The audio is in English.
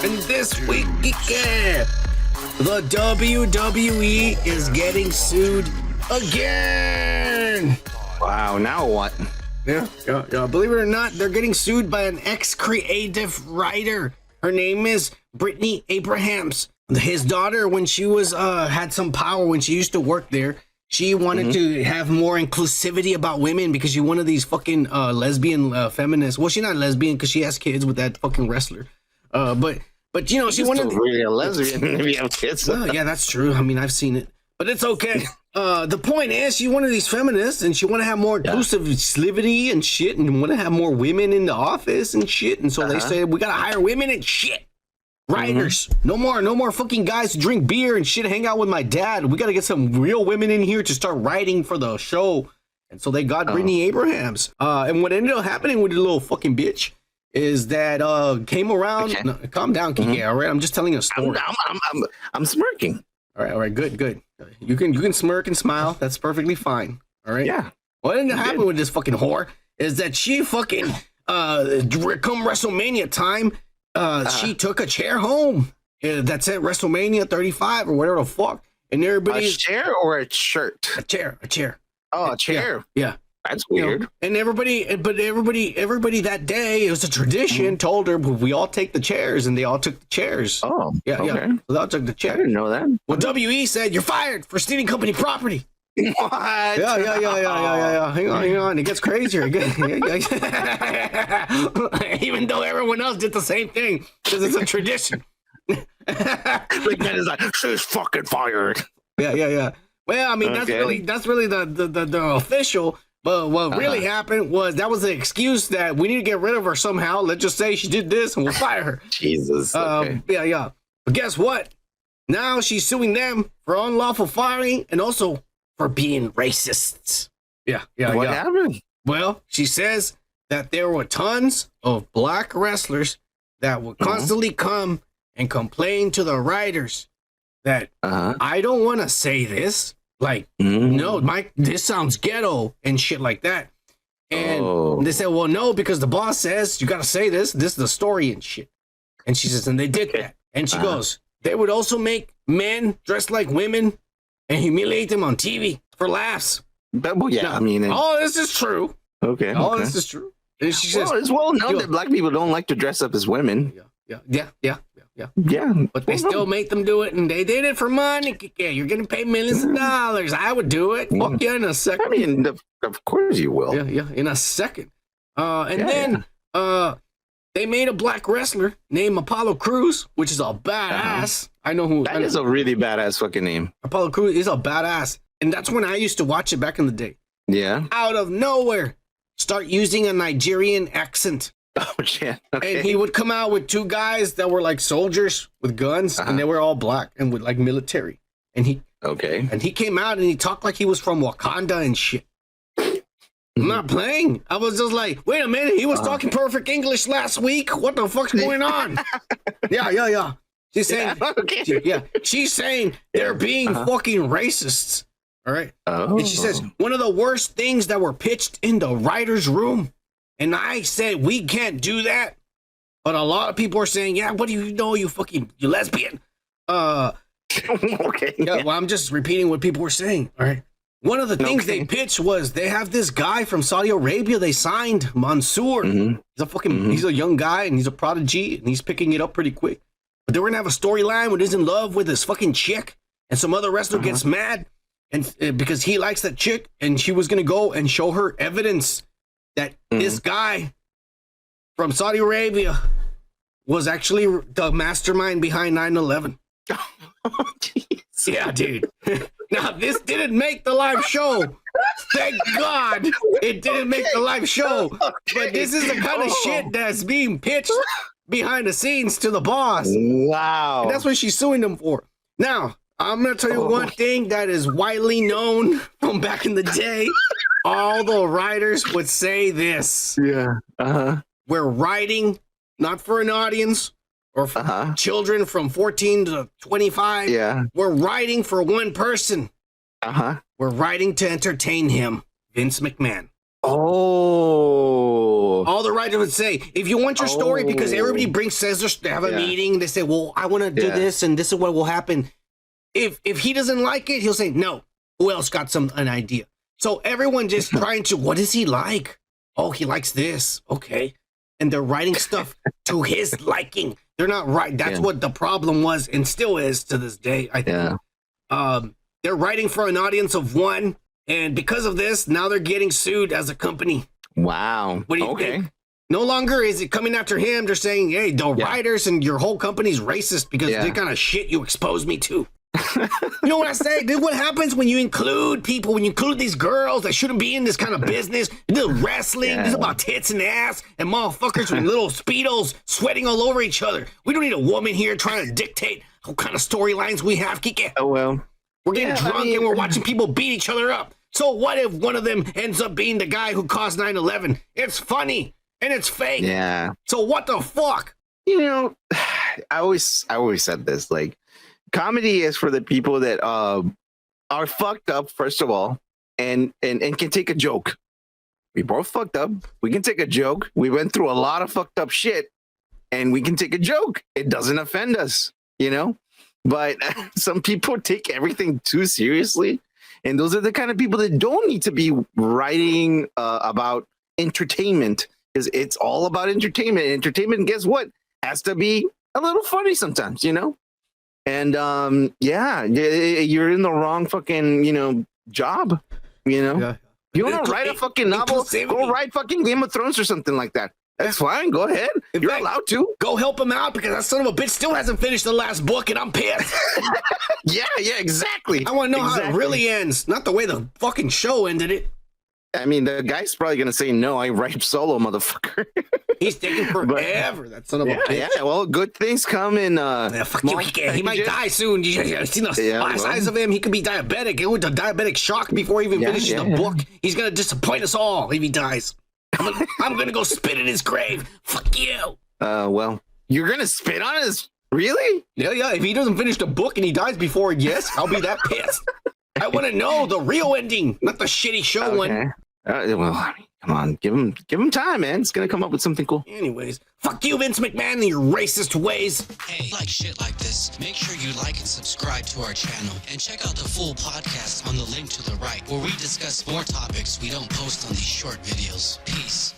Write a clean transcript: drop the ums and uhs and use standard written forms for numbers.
And this week, the WWE is getting sued again. Wow, now what? Yeah. Believe it or not, they're getting sued by an ex-creative writer. Her name is Brittany Abrahams. His daughter, when she was had some power when she used to work there, she wanted to have more inclusivity about women because she's one of these fucking lesbian feminists. Well, she's not lesbian because she has kids with that fucking wrestler. But you know, she wanted to really a lesbian if you have kids. Well, yeah, that's true. I mean, I've seen it, but it's okay. The point is, she's one of these feminists, and she want to have more inclusivity and shit, and want to have more women in the office and shit. And so they said we gotta hire women and shit. Writers, no more fucking guys who drink beer and shit, hang out with my dad. We gotta get some real women in here to start writing for the show. And so they got Brittany Abrahams. And what ended up happening with the little fucking bitch is that came around. No, calm down, Kiki. All right, I'm just telling you a story. I'm smirking. All right, good. You can smirk and smile. That's perfectly fine. All right. Yeah. What ended up happening with this fucking whore is that she fucking come WrestleMania time. She took a chair home. That's at WrestleMania 35 or whatever the fuck. And everybody a chair or a shirt? A chair. Oh, a chair. Yeah. That's weird. You know, and everybody that day, it was a tradition, told her we all take the chairs, and they all took the chairs. Oh, yeah. So they all took the chairs. I didn't know that. Well, WE said you're fired for stealing company property. What? Yeah. Hang on. It gets crazier. Even though everyone else did the same thing, because it's a tradition. Big man is like, she's fucking fired. Yeah. Well, I mean, that's really the official. But what really happened was that was the excuse that we need to get rid of her somehow. Let's just say she did this and we'll fire her. Jesus. Okay. Yeah. But guess what? Now she's suing them for unlawful firing and also for being racists. Yeah. What happened? Well, she says that there were tons of black wrestlers that would constantly come and complain to the writers that I don't want to say this. Like, no, this sounds ghetto and shit like that. And they said, well, no, because the boss says you got to say this. This is the story and shit. And she says, and they did that. And she goes, they would also make men dress like women and humiliate them on TV for laughs. Well, yeah, now, I mean, all this is true. Okay. All this is true. And she says, it's well known that black people don't like to dress up as women. Yeah. But they still make them do it, and they did it for money. Yeah, you're gonna pay millions of dollars. I would do it. Fuck yeah, in a second. I mean, of course you will. Yeah, in a second. Then they made a black wrestler named Apollo Crews, which is a badass. I know who. That is a really badass fucking name. Apollo Crews is a badass, and that's when I used to watch it back in the day. Yeah. Out of nowhere, start using a Nigerian accent. Oh shit! Okay. And he would come out with two guys that were like soldiers with guns, and they were all black and with like military. And he came out and he talked like he was from Wakanda and shit. I'm not playing. I was just like, wait a minute, he was talking perfect English last week. What the fuck's going on? Yeah. She's saying, she's saying they're being fucking racists. All right. And she says one of the worst things that were pitched in the writer's room. And I said, we can't do that. But a lot of people are saying, yeah, what do you know, you lesbian? Okay. Yeah, well, I'm just repeating what people were saying. All right. One of the things they pitched was they have this guy from Saudi Arabia they signed, Mansoor. He's a fucking, he's a young guy and he's a prodigy and he's picking it up pretty quick. But they were going to have a storyline where he's in love with this fucking chick and some other wrestler gets mad and because he likes that chick and she was going to go and show her evidence that this guy from Saudi Arabia was actually the mastermind behind 9/11. Yeah, dude. Now, this didn't make the live show. Thank God it didn't make the live show. But this is the kind of shit that's being pitched behind the scenes to the boss. Wow. And that's what she's suing them for. Now, I'm going to tell you one thing that is widely known from back in the day. All the writers would say this. Yeah. We're writing not for an audience or for children from 14 to 25. Yeah. We're writing for one person. We're writing to entertain him, Vince McMahon. Oh. All the writers would say, if you want your story, because everybody says they have a meeting, they say, well, I want to do this, and this is what will happen. If he doesn't like it, he'll say, no. Who else got an idea? So everyone just trying to, what does he like? Oh, he likes this. Okay. And they're writing stuff to his liking. They're not right. That's what the problem was and still is to this day, I think. They're writing for an audience of one. And because of this, now they're getting sued as a company. Wow. What do you think? No longer is it coming after him. They're saying, hey, the writers and your whole company's racist because they kind of shit you exposed me to. You know what I say? Dude, what happens when you include people, when you include these girls that shouldn't be in this kind of business? The wrestling, this is about tits and ass and motherfuckers with little Speedos sweating all over each other. We don't need a woman here trying to dictate what kind of storylines we have, Kike. Oh, well. We're getting drunk and we're watching people beat each other up. So what if one of them ends up being the guy who caused 9/11? It's funny and it's fake. Yeah. So what the fuck? You know, I always said this, like, comedy is for the people that are fucked up, first of all, and can take a joke. We both fucked up. We can take a joke. We went through a lot of fucked up shit, and we can take a joke. It doesn't offend us, you know? But some people take everything too seriously, and those are the kind of people that don't need to be writing about entertainment, because it's all about entertainment. Entertainment, guess what? Has to be a little funny sometimes, you know? And you're in the wrong fucking, job, you know? Yeah. You want to write a fucking novel? Go write fucking Game of Thrones or something like that. That's fine. Go ahead. You're allowed to. Go help him out because that son of a bitch still hasn't finished the last book and I'm pissed. Yeah, exactly. I want to know how it really ends, not the way the fucking show ended it. I mean, the guy's probably going to say, no, I write solo, motherfucker. He's taking forever, that son of a bitch. Yeah, well, good things come in fuck you, he might die soon. You seen the size of him? He could be diabetic. He went to diabetic shock before he even finishes the book. He's going to disappoint us all if he dies. I'm going to go spit in his grave. Fuck you. Well, you're going to spit on his... Really? Yeah. If he doesn't finish the book and he dies before, yes, I'll be that pissed. I want to know the real ending, not the shitty show one. Well, I mean, come on, give him time, man. It's gonna come up with something cool. Anyways, fuck you, Vince McMahon, and your racist ways. Hey, like shit like this, make sure you like and subscribe to our channel, and check out the full podcast on the link to the right, where we discuss more topics we don't post on these short videos. Peace.